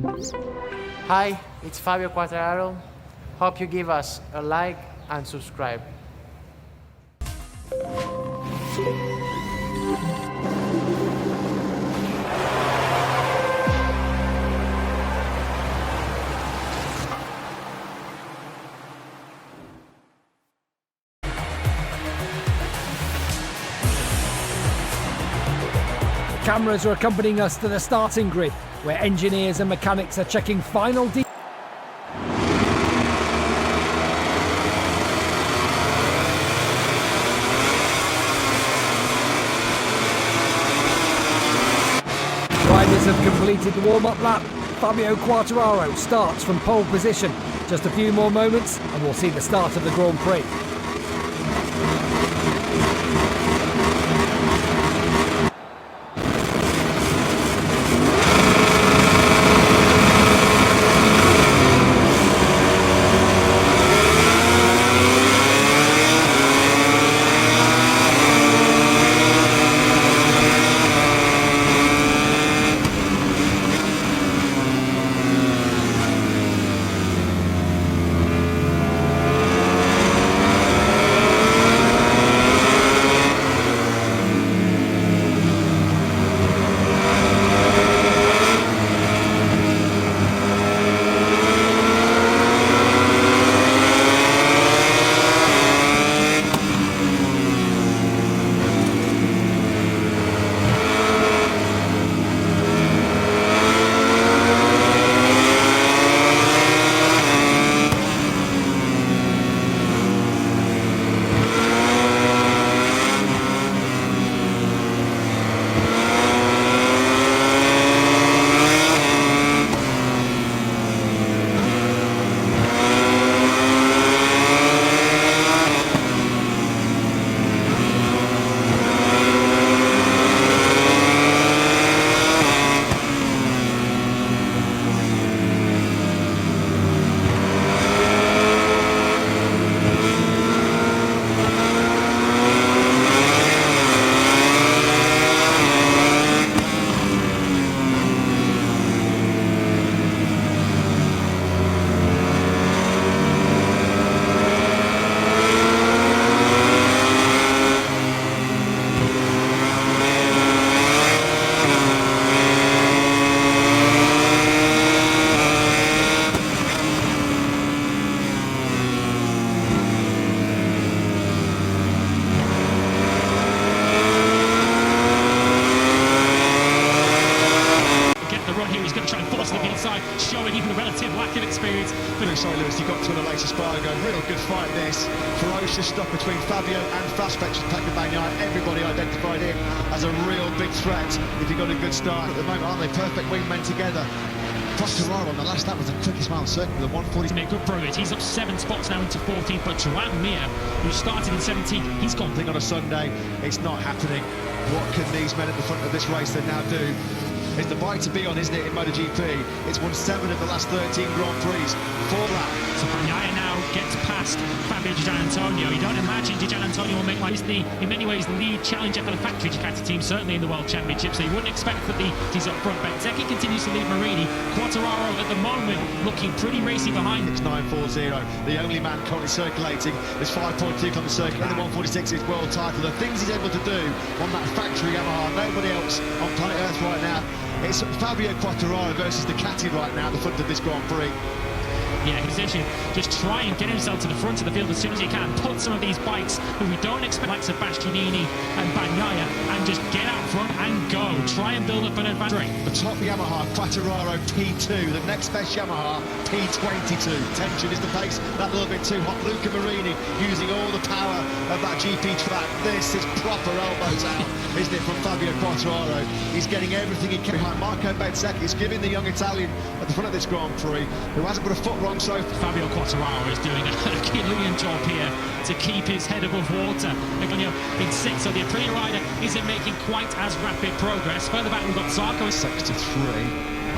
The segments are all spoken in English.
Hi, it's Fabio Quartararo. Hope you give us a like and subscribe. Cameras are accompanying us to the starting grid, where engineers and mechanics are checking final details. Riders have completed the warm-up lap. Fabio Quartararo starts from pole position. Just a few more moments and we'll see the start of the Grand Prix. Showing even the relative lack of experience. But sorry, Lewis, you got to the latest Spargo. Real good fight this. Ferocious stuff between Fabio and Fastpec's Pecco Bagnaia. Everybody identified him as a real big threat if he got a good start. At the moment, aren't they? Perfect wingmen together. Quartararo on the last lap was the quickest mile on circuit with a 140. He's made good progress. He's up 7 spots now into 14th, but Joan Mir, who started in 17th, he's gone. I think on a Sunday, it's not happening. What can these men at the front of this race then now do? It's the bike to be on, isn't it, in MotoGP? It's won 7 of the last 13 Grand Prix. 4 laps. So Bagnaia now gets past Fabio Di Giannantonio. You don't imagine Di Giannantonio will make like the, in many ways, the lead challenger for the factory Ducati team, certainly in the World Championship. So you wouldn't expect that he's up front. Bezzecchi continues to lead Marini. Quartararo at the moment looking pretty racy behind. It's 9.40. The only man currently circulating. There's 5.2 on the circuit. And the 146 is world title. The things he's able to do on that factory Yamaha, nobody else on planet Earth right now. It's Fabio Quartararo versus Ducati right now at the front of this Grand Prix. Yeah, position. Just try and get himself to the front of the field as soon as he can. Put some of these bikes who we don't expect, like Sebastianini and Bagnaia, and just get out front and go. Try and build up an advantage. The top Yamaha, Quartararo P2. The next best Yamaha, P22. Tension is the pace. That little bit too hot. Luca Marini using all the power of that GP track. This is proper elbows out, isn't it, from Fabio Quartararo? He's getting everything he can behind Marco Bezzecchi. He's giving the young Italian at the front of this Grand Prix, who hasn't put a foot wrong so far. Fabio Quartararo is doing a Herculean job here to keep his head above water. In 6th, so the Aprilia rider isn't making quite as rapid progress. Further back, we've got Zarco. 63.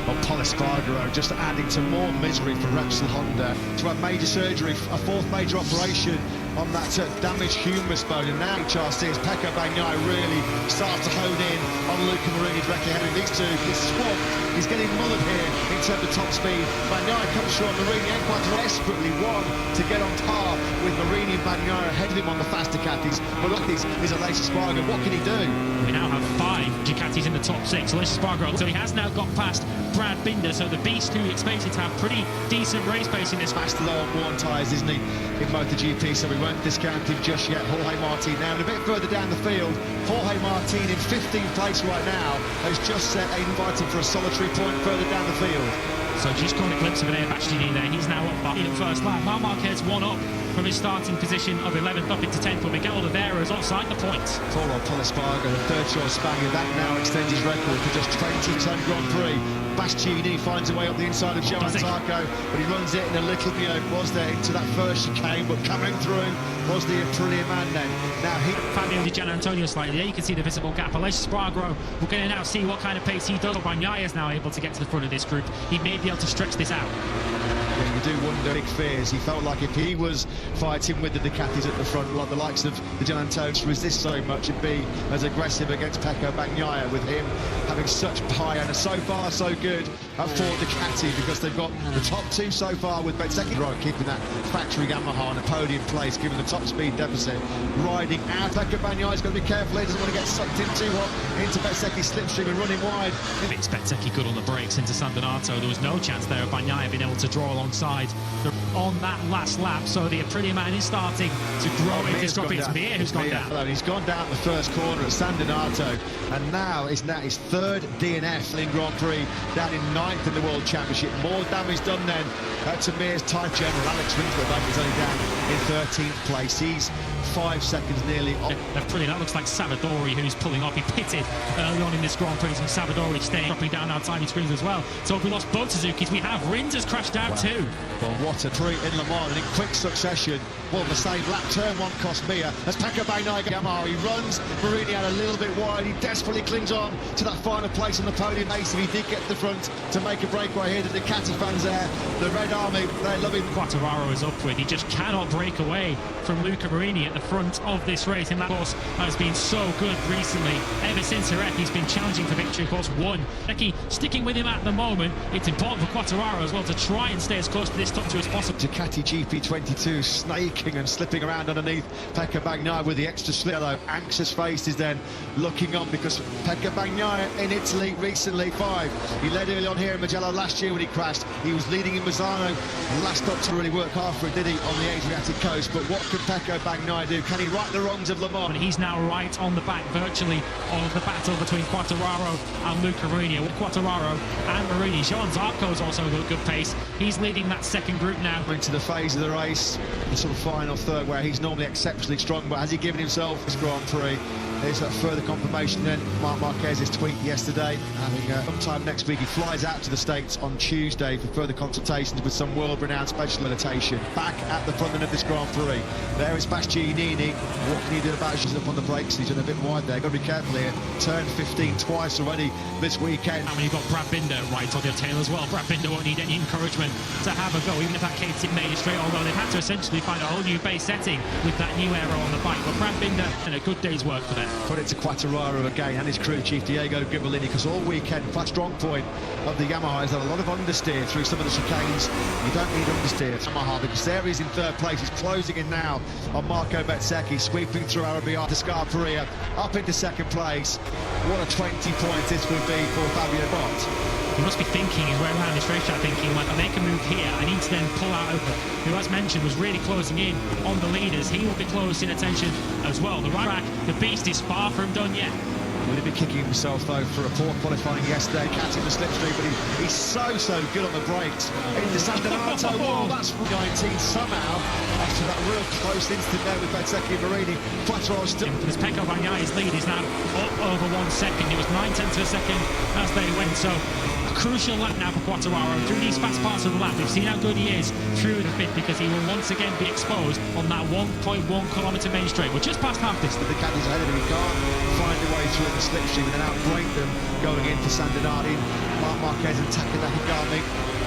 Well, Espargaro just adding to more misery for Repsol Honda, to have major surgery, a fourth major operation on that damaged humerus bone, and now HRC as Pecco Bagnaia really starts to hone in on Luca Marini directly ahead of these two. This swamp is getting mullered here in terms of top speed. Bagnaia comes through on Marini and quite desperately won to get on par with Marini and Bagnaia ahead of him on the fast Ducatis. But look, this is Aleix Espargaro. What can he do? We now have 5 Ducatis in the top 6. Aleix Espargaro, so he has now got past Brad Binder, so the beast who expected to have pretty decent race pace in this match. Fast low on worn tyres, isn't he, in MotoGP, so we won't discount him just yet. Jorge Martin now, and a bit further down the field, Jorge Martin in 15th place right now has just set a inviting for a solitary point further down the field. So just caught a glimpse of an Bastianini there. He's now up in first lap. Marc Marquez 1 up from his starting position of 11th up into 10th, with Miguel Oliveira is outside the point. Poor old Espargaro, the third-choice Spaniard, that now extends his record to just 20-10 Grand Prix. Bastianini finds a way up the inside of Johan Zarco, but he runs it in a little, was there into that first chicane, but coming through was the Aprilia man then. Now Fabio Di Gianantonio slightly there, you can see the visible gap. Aleix Espargaro, we're going to now see what kind of pace he does. Bagnaia is now able to get to the front of this group. He may be able to stretch this out. You do wonder, big fears. He felt like if he was fighting with the Ducatis at the front, like the likes of the Gianantonio, resist so much and be as aggressive against Pecco Bagnaia, with him having such high and so far so good at Ford Ducati, because they've got the top 2 so far with Bezzecchi keeping that factory Yamaha on a podium place, given the top speed deficit, riding out. Pecco Bagnaia's got to be careful, he doesn't want to get sucked in too hot into Bezzecchi's slipstream and running wide. If it's Bezzecchi good on the brakes into San Donato, there was no chance there of Bagnaia being able to draw alongside on that last lap. So the Aprilia man is starting to grow into his Grand Prix. It's Mir who's gone down. He's gone down the first corner at San Donato, and now it's his 3rd DNF in Grand Prix, down in 9th in the World Championship. More damage done then to Mir's type general. Alex Winterbank is only down in 13th place. He's 5 seconds nearly off. Aprilia, that looks like Savadori who's pulling off. He pitted early on in this Grand Prix, and Savadori staying, dropping down our tiny screens as well. So if we lost both Suzukis, we have Rins has crashed out too. Well, what a treat in Le Mans, and in quick succession. Well, the same lap, turn 1 cost Mir as Pecco Bagnaia Yamaha. He runs Marini out a little bit wide. He desperately clings on to that final place on the podium. If he did get to the front to make a breakaway here, the Ducati fans there, the Red Army, they're loving. Quartararo is up with. He just cannot break away from Luca Marini at the front of this race, and that course has been so good recently. Ever since Jerez, he's been challenging for victory, of course, 1. Becky sticking with him at the moment. It's important for Quartararo as well to try and stay as close to this top 2 as possible. Ducati GP22 snaking and slipping around underneath Pecco Bagnaia with the extra slip. Anxious faces then looking on, because Pecco Bagnaia in Italy recently 5. He led early on here in Mugello last year when he crashed. He was leading in Misano. Last stop to really work hard for it, did he, on the Adriatic coast? But what can Pecco Bagnaia do? Can he right the wrongs of Le Mans? And he's now right on the back virtually of the battle between Quartararo and Luca Marini. With Quartararo and Marini, Johan Zarco's also got good pace. He's leading that second group now. Into the phase of the race, the sort of final third, where he's normally exceptionally strong, but has he given himself his Grand Prix? There's that further confirmation then. Marc Marquez's tweet yesterday, having sometime next week he flies out to the States on Tuesday for further consultations with some world-renowned special meditation. Back at the front end of this Grand Prix, there is Bastianini. What can he do about it? She's up on the brakes, he's done a bit wide there. Got to be careful here. Turned 15 twice already this weekend. And when you've got Brad Binder right on your tail as well, Brad Binder won't need any encouragement to have a go, even if that Kate's made it straight, although they've had to essentially find a whole new base setting with that new aero on the bike. But Brad Binder, and a good day's work for them. Put it to Quartararo again and his crew chief Diego Gibolini, because all weekend, quite strong point of the Yamaha is that a lot of understeer through some of the chicanes. You don't need understeer Yamaha, because there he's in 3rd place. He's closing in now on Marco Bezzecchi, sweeping through Arabia to Scarperia up into 2nd place. What a 20 points this would be for Fabio Bott. He must be thinking his way around this racetrack, thinking, like, I make a move here, I need to then pull out over, who, as mentioned, was really closing in on the leaders. He will be close in attention as well. The right track, the beast is far from done yet. Would he be kicking himself, though, for a poor qualifying yesterday, catching the slipstream, but he's so good on the brakes. Into San Donato, oh, that's 19 somehow, after that real close instant there with Bezzecchi and Marini. Quartararo still... As Pecco Bagnaia's lead is now up over 1 second. It was 9/10 of a second as they went, so... Crucial lap now for Quartararo through these fast parts of the lap. We've seen how good he is through the fifth, because he will once again be exposed on that 1.1 kilometre main straight. We're just past half this. The Ducati's ahead of him. He can't find a way through the slipstream and then outbreak them going into San Donato. Marc Marquez and Takahigami.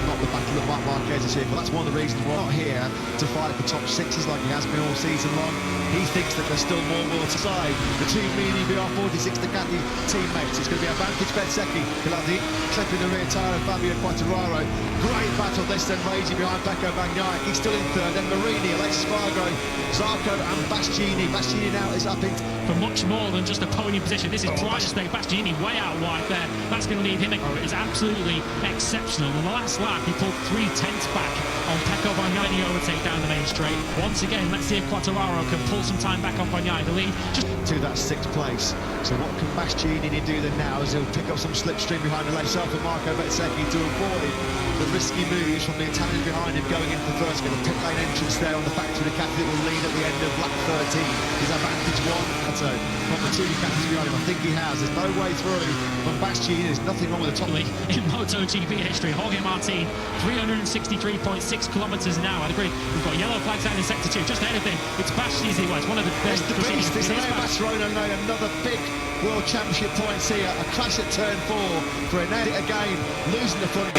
Not the battle of Marc Marquez is here, but that's one of the reasons we're not here to fight for top sixes like he has been all season long. He thinks that there's still more will to side. The two Mini VR46 Ducati teammates. It's going to be advantage Bezzecchi. He'll have the clip in the rear tyre of Fabio Quartararo. Great battle this then, raging behind Pecco Bagnaia. He's still in third. Then Marini, Alexis Spargo, Zarco and Bastianini. Bastianini now is up in for much more than just a podium position. This is pride at stake. Bastianini way out wide there. That's going to leave him. It's absolutely exceptional. On the last lap, he pulled 3/10 back on Pecco Bagnaia in the overtake down the main straight. Once again, let's see if Quartararo can pull some time back on Bagnaia. The lead just to that sixth place. So what can Bastianini do then now as he'll pick up some slipstream behind the himself and Marco Bezzecchi to avoid the risky moves from the Italians behind him going into the first. Get a pit lane entrance there on the factory Ducati that will lead at the end of lap 13. His advantage one. So from the two Ducatis behind him, I think he has. There's no way through from Bastianini. There's nothing wrong with the top lead. In MotoGP history, Jorge Martin, 363.6 kilometres an hour. We've got yellow flags out in sector 2. Just ahead of him, it's Bastianini. It's one of the best. It's the beast. It's Barcelona. Another big World Championship points here. A crash at turn 4 for Enea again, losing the front.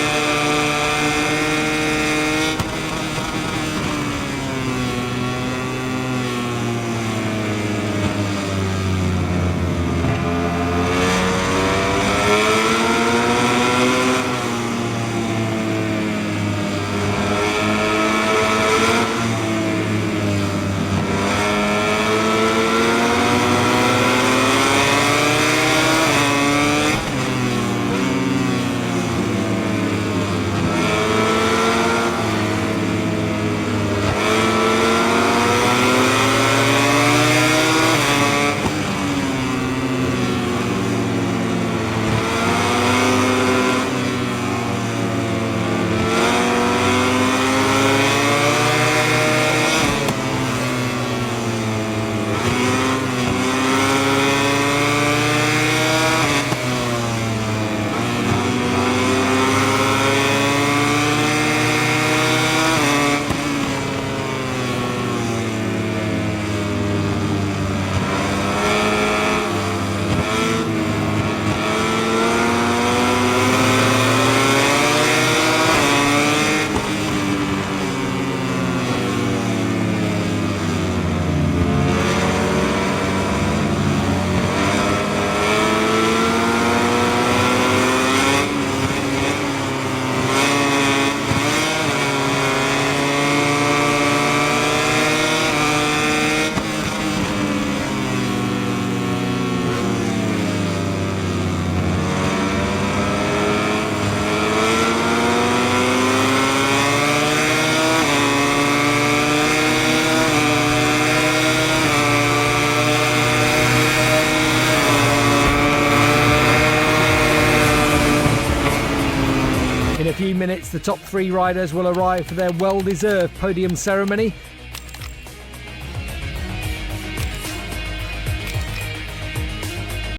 In a few minutes, the top 3 riders will arrive for their well-deserved podium ceremony.